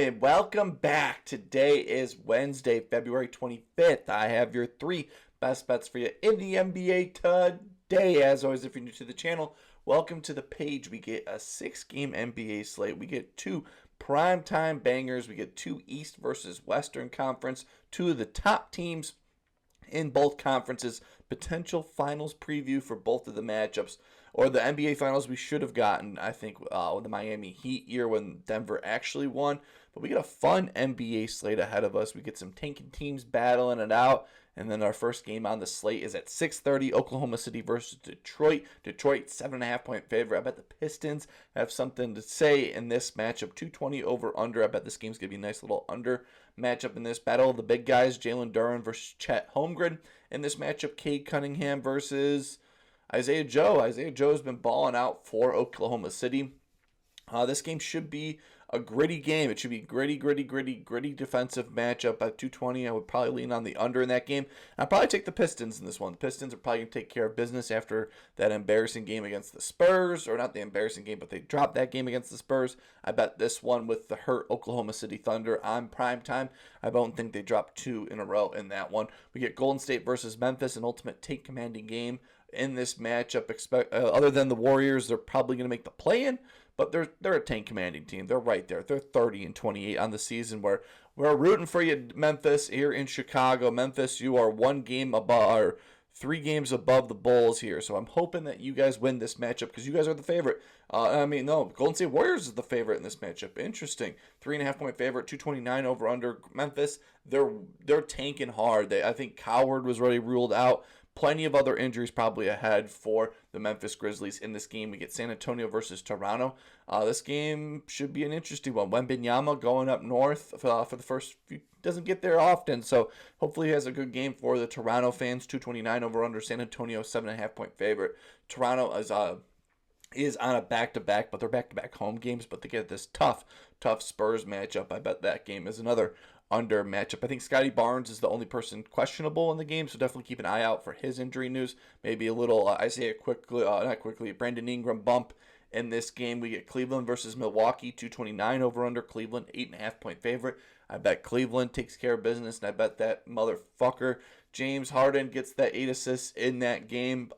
and welcome back. Today is Wednesday, February 25th. I have your 3 best bets for you in the NBA today. As always, if you're new to the channel, welcome to the page. We get a 6-game NBA slate. We get 2 primetime bangers. We get 2 East versus Western Conference, 2 of the top teams in both conferences, potential finals preview for both of the matchups, or the NBA finals we should have gotten, I think, the Miami Heat year when Denver actually won. But we get a fun NBA slate ahead of us. We get some tanking teams battling it out. And then our first game on the slate is at 6:30, Oklahoma City versus Detroit. Detroit, 7.5-point favorite. I bet the Pistons have something to say in this matchup. 220 over under. I bet this game's going to be a nice little under matchup in this. Battle of the big guys, Jalen Duren versus Chet Holmgren. In this matchup, Cade Cunningham versus Isaiah Joe. Isaiah Joe's been balling out for Oklahoma City. This game should be a gritty game. It should be gritty defensive matchup at 220. I would probably lean on the under in that game. I'd probably take the Pistons in this one. The Pistons are probably going to take care of business after that embarrassing game against the Spurs. Or not the embarrassing game, but they dropped that game against the Spurs. I bet this one with the hurt Oklahoma City Thunder on primetime. I don't think they dropped 2 in a row in that one. We get Golden State versus Memphis, an ultimate take commanding game in this matchup. Other than the Warriors, they're probably going to make the play-in. But they're a tank commanding team. They're right there. They're 30-28 on the season. We're rooting for you, Memphis, here in Chicago. Memphis, you are 1 game above, or 3 games above the Bulls here. So I'm hoping that you guys win this matchup because you guys are the favorite. Golden State Warriors is the favorite in this matchup. Interesting. 3.5-point favorite, 229 over under. Memphis, they're tanking hard. I think Coward was already ruled out. Plenty of other injuries probably ahead for the Memphis Grizzlies in this game. We get San Antonio versus Toronto. This game should be an interesting one. Wembanyama going up north for the first few. Doesn't get there often, so hopefully he has a good game for the Toronto fans. 229 over under. San Antonio, 7.5-point favorite. Toronto is on a back-to-back, but they're back-to-back home games, but they get this tough Spurs matchup. I bet that game is another under matchup. I think Scotty Barnes is the only person questionable in the game, so definitely keep an eye out for his injury news. Maybe a little Brandon Ingram bump in this game. We get Cleveland versus Milwaukee, 229 over under. Cleveland, 8.5-point favorite. I bet Cleveland takes care of business, and I bet that motherfucker James Harden gets that 8 assists in that game.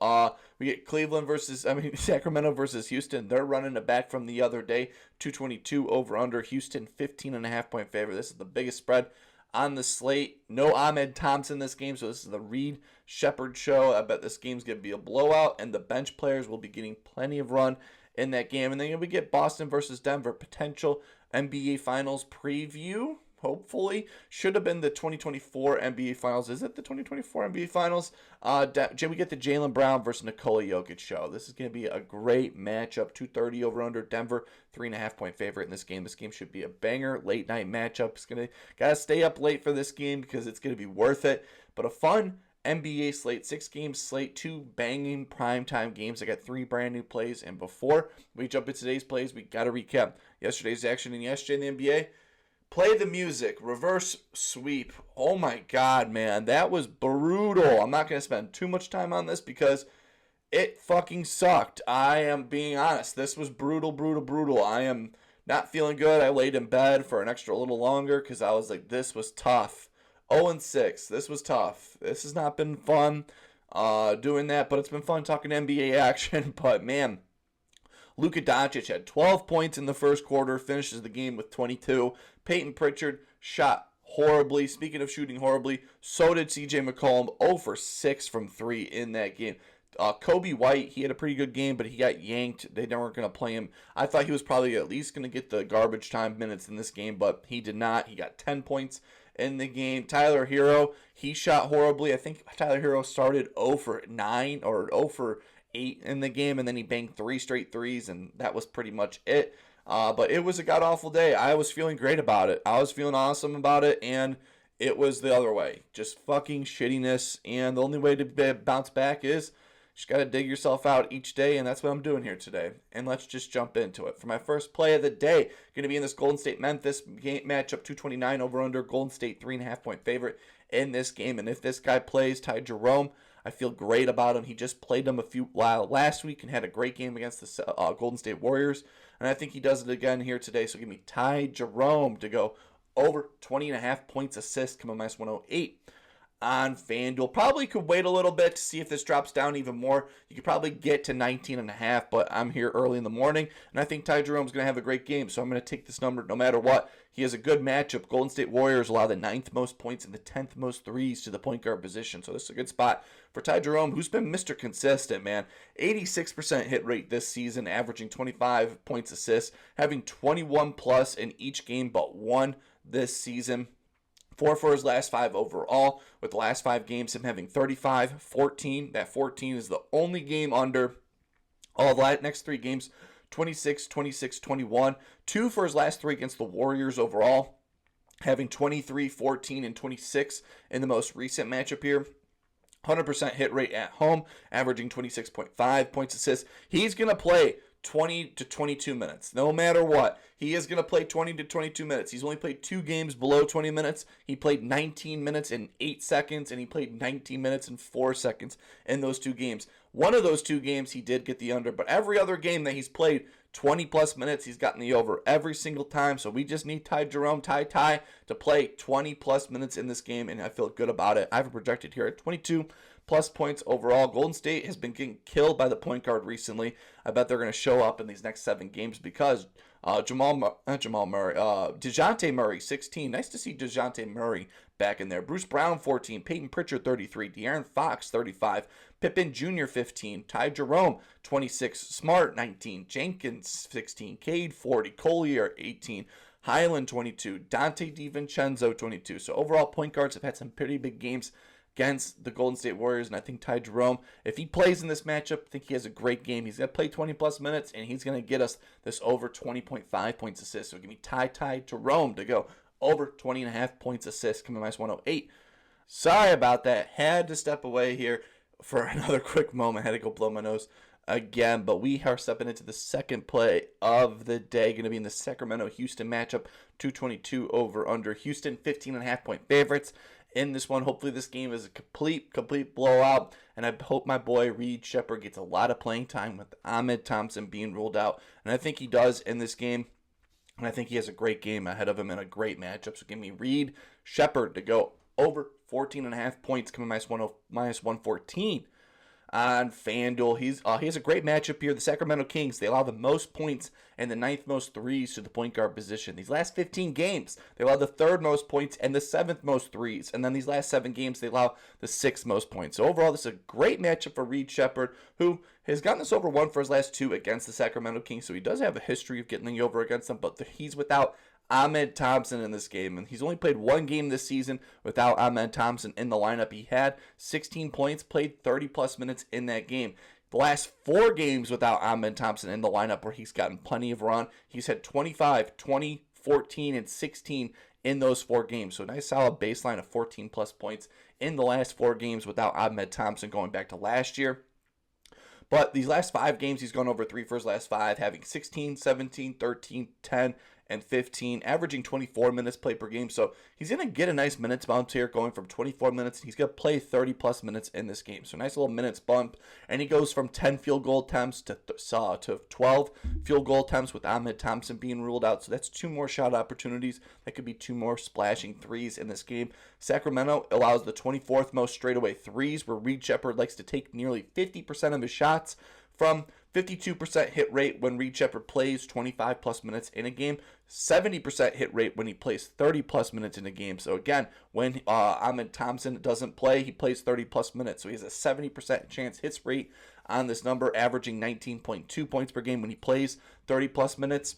We get Sacramento versus Houston. They're running it back from the other day. 222 over under. Houston, 15.5-point favorite. This is the biggest spread on the slate. No Ahmed Thompson this game, so this is the Reed Sheppard show. I bet this game's going to be a blowout, and the bench players will be getting plenty of run in that game. And then we get Boston versus Denver. Potential NBA Finals preview. Hopefully, should have been the 2024 NBA Finals. Is it the 2024 NBA Finals? We get the Jaylen Brown versus Nikola Jokic show. This is going to be a great matchup. 230 over under. Denver, 3.5-point favorite in this game. This game should be a banger late night matchup. Gotta stay up late for this game because it's going to be worth it. But a fun NBA slate, 6-game slate, 2 banging primetime games. I got 3 brand new plays, and before we jump into today's plays, we got to recap yesterday's action in yesterday in the NBA. Play the music. Reverse sweep. Oh my God, man. That was brutal. I'm not going to spend too much time on this because it fucking sucked. I am being honest. This was brutal. I am not feeling good. I laid in bed for an extra little longer because I was like, this was tough. 0-6. This was tough. This has not been fun doing that, but it's been fun talking NBA action. But man, Luka Doncic had 12 points in the first quarter, finishes the game with 22. Peyton Pritchard shot horribly. Speaking of shooting horribly, so did CJ McCollum, 0 for 6 from 3 in that game. Coby White, he had a pretty good game, but he got yanked. They weren't going to play him. I thought he was probably at least going to get the garbage time minutes in this game, but he did not. He got 10 points in the game. Tyler Herro, he shot horribly. I think Tyler Herro started 0 for 9 or 0 for 8 in the game, and then he banged 3 straight threes, and that was pretty much it. But it was a god-awful day. I was feeling great about it. I was feeling awesome about it, and it was the other way. Just fucking shittiness, and the only way to bounce back is you just got to dig yourself out each day, and that's what I'm doing here today. And let's just jump into it. For my first play of the day, going to be in this Golden State-Memphis game matchup, 229 over-under. Golden State, 3.5-point favorite in this game. And if this guy plays, Ty Jerome, I feel great about him. He just played them last week and had a great game against the Golden State Warriors. and I think he does it again here today. So give me Ty Jerome to go over 20.5 points assist, coming minus 108. On FanDuel, probably could wait a little bit to see if this drops down even more. You could probably get to 19.5, but I'm here early in the morning, and I think Ty Jerome's going to have a great game, so I'm going to take this number no matter what. He has a good matchup. Golden State Warriors allow the 9th most points and the 10th most threes to the point guard position, so this is a good spot for Ty Jerome, who's been Mr. Consistent, man. 86% hit rate this season, averaging 25 points assists, having 21 plus in each game but one this season. 4 for his last 5 overall, with the last 5 games him having 35, 14. That 14 is the only game under. All the next 3 games, 26, 26, 21. 2 for his last 3 against the Warriors overall, having 23, 14, and 26 in the most recent matchup here. 100% hit rate at home, averaging 26.5 points assists. He's going to play 20 to 22 minutes. No matter what, he is going to play 20 to 22 minutes. He's only played 2 games below 20 minutes. He played 19 minutes in 8 seconds, and he played 19 minutes in 4 seconds in those 2 games. One of those 2 games, he did get the under, but every other game that he's played 20-plus minutes, he's gotten the over every single time. So we just need Ty Jerome, Ty, to play 20-plus minutes in this game, and I feel good about it. I have it projected here at 22-plus points overall. Golden State has been getting killed by the point guard recently. I bet they're going to show up in these next 7 games because DeJounte Murray, 16. Nice to see DeJounte Murray back in there. Bruce Brown, 14. Peyton Pritchard, 33. De'Aaron Fox, 35. Pippen Jr., 15. Ty Jerome, 26. Smart, 19. Jenkins, 16. Cade, 40. Collier, 18. Highland, 22. Dante DiVincenzo, 22. So overall, point guards have had some pretty big games against the Golden State Warriors, and I think Ty Jerome, if he plays in this matchup, I think he has a great game. He's going to play 20-plus minutes, and he's going to get us this over 20.5 points assists. So give me Ty Jerome to go over 20.5 points assists, coming minus 108. Sorry about that. Had to step away here for another quick moment. Had to go blow my nose again, but we are stepping into the second play of the day. Going to be in the Sacramento-Houston matchup, 222 over under. Houston, 15.5 point favorites in this one. Hopefully this game is a complete blowout, and I hope my boy Reed Sheppard gets a lot of playing time with Ahmed Thompson being ruled out, and I think he does in this game, and I think he has a great game ahead of him and a great matchup. So give me Reed Sheppard to go over 14.5 points, coming minus 114. On FanDuel, he has a great matchup here. The Sacramento Kings, they allow the most points and the 9th most threes to the point guard position. These last 15 games, they allow the 3rd most points and the 7th most threes. And then these last 7 games, they allow the 6th most points. So overall, this is a great matchup for Reed Sheppard, who has gotten this over 1 for his last 2 against the Sacramento Kings. So he does have a history of getting the over against them, but he's without Ahmed Thompson in this game, and he's only played 1 game this season without Ahmed Thompson in the lineup. He had 16 points, played 30-plus minutes in that game. The last 4 games without Ahmed Thompson in the lineup where he's gotten plenty of run, he's had 25, 20, 14, and 16 in those 4 games. So a nice solid baseline of 14-plus points in the last 4 games without Ahmed Thompson going back to last year. But these last 5 games, he's gone over 3 for his last 5, having 16, 17, 13, 10, and 15, averaging 24 minutes played per game. So he's going to get a nice minutes bump here, going from 24 minutes. He's going to play 30-plus minutes in this game. So nice little minutes bump. And he goes from 10 field goal attempts to 12 field goal attempts with Ahmed Thompson being ruled out. So that's 2 more shot opportunities. That could be 2 more splashing threes in this game. Sacramento allows the 24th most straightaway threes, where Reed Sheppard likes to take nearly 50% of his shots, from 52% hit rate when Reed Sheppard plays 25-plus minutes in a game, 70% hit rate when he plays 30-plus minutes in a game. So again, when Ahmed Thompson doesn't play, he plays 30-plus minutes. So he has a 70% chance hits rate on this number, averaging 19.2 points per game when he plays 30-plus minutes.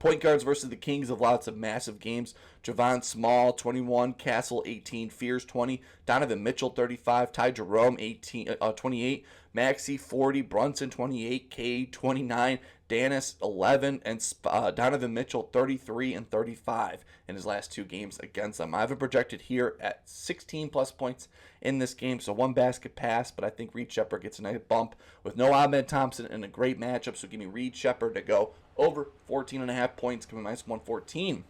Point guards versus the Kings have lots of massive games. Javon Small, 21. Castle, 18. Fears, 20. Donovan Mitchell, 35. Ty Jerome, 28. Maxey, 40. Brunson, 28. Cade, 29. Danis, 11. And Donovan Mitchell, 33 and 35 in his last 2 games against them. I have it projected here at 16-plus points in this game, so 1 basket pass, but I think Reed Sheppard gets a nice bump with no Ahmed Thompson in a great matchup. So give me Reed Sheppard to go over 14.5 points, coming minus 114.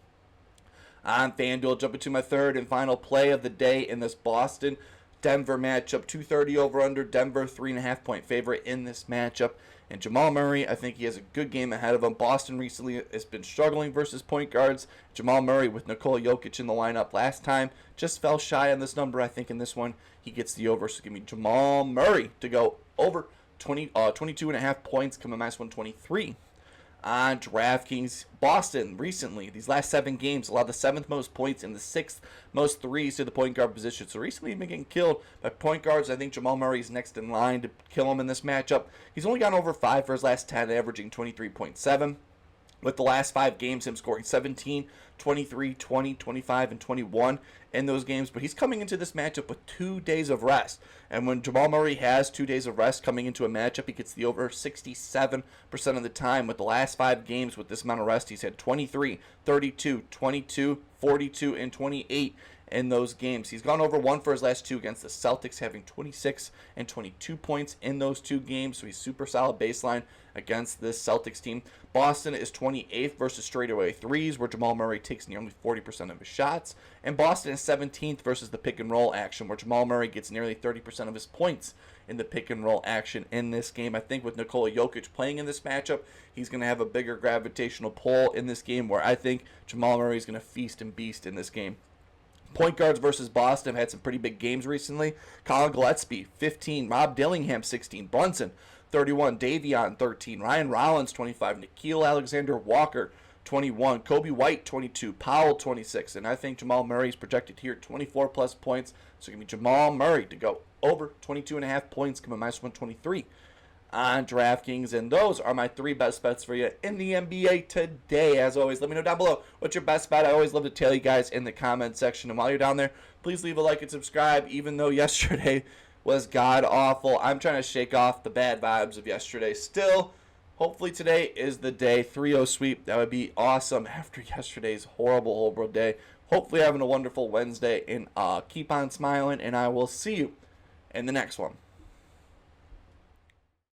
On FanDuel, jumping to my third and final play of the day in this Boston-Denver matchup. 230 over under. Denver, 3.5 point favorite in this matchup. And Jamal Murray, I think he has a good game ahead of him. Boston recently has been struggling versus point guards. Jamal Murray with Nikola Jokic in the lineup last time just fell shy on this number. I think in this one he gets the over. So give me Jamal Murray to go over 22.5 points, coming minus 123. On DraftKings, Boston recently, these last 7 games, allowed the 7th most points and the 6th most threes to the point guard position. So recently, been getting killed by point guards. I think Jamal Murray is next in line to kill him in this matchup. He's only gone over 5 for his last 10, averaging 23.7. With the last 5 games, him scoring 17, 23, 20, 25, and 21 in those games. But he's coming into this matchup with 2 days of rest. And when Jamal Murray has 2 days of rest coming into a matchup, he gets the over 67% of the time. With the last 5 games with this amount of rest, he's had 23, 32, 22, 42, and 28 in those games. He's gone over 1 for his last 2 against the Celtics, having 26 and 22 points in those 2 games. So he's super solid baseline against this Celtics team. Boston is 28th versus straightaway threes, where Jamal Murray takes nearly 40% of his shots. And Boston is 17th versus the pick and roll action, where Jamal Murray gets nearly 30% of his points in the pick and roll action in this game. I think with Nikola Jokic playing in this matchup, he's going to have a bigger gravitational pull in this game, where I think Jamal Murray is going to feast and beast in this game. Point guards versus Boston have had some pretty big games recently. Colin Gillespie, 15. Rob Dillingham, 16. Brunson, 31. Davion, 13. Ryan Rollins, 25. Nickeil Alexander-Walker, 21. Coby White, 22. Powell, 26. And I think Jamal Murray is projected here 24-plus points. So give me Jamal Murray to go over 22.5 points, coming minus 123 on DraftKings. And those are my 3 best bets for you in the NBA today. As always, let me know down below what's your best bet. I always love to tell you guys in the comment section. And while you're down there, please leave a like and subscribe. Even though yesterday was god awful, I'm trying to shake off the bad vibes of yesterday. Still, hopefully today is the day. 3-0 sweep, that would be awesome after yesterday's horrible day. Hopefully having a wonderful Wednesday, and keep on smiling, and I will see you in the next one.